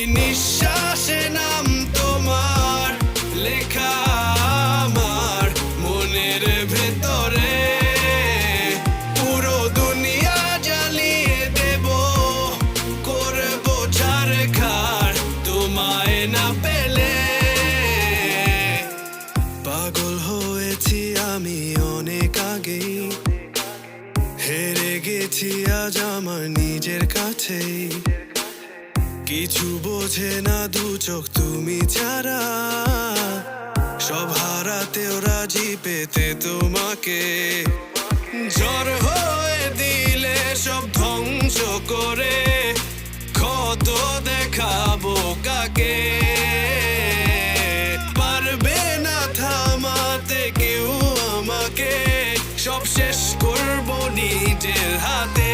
নিঃশ্বাসে নাম তোমার লেখা আমার মনের ভেতরে। পুরো দুনিয়া জ্বালিয়ে দেব, করবো ছারখার তোমায় না পেলে। পাগল হয়েছি আমি অনেক আগেই, হেরে গেছি আজ আমার নিজের কাছেই। কিছু বোঝে না দু চোখ তুমি ছাড়া, সব হারাতেও রাজি পেতে তোমাকে। ঝড় হয়ে দিলে সব ধ্বংস করে, ক্ষত দেখাবো কাকে। পারবে না থামাতে কেউ আমাকে, সব শেষ করবো নিজের হাতে।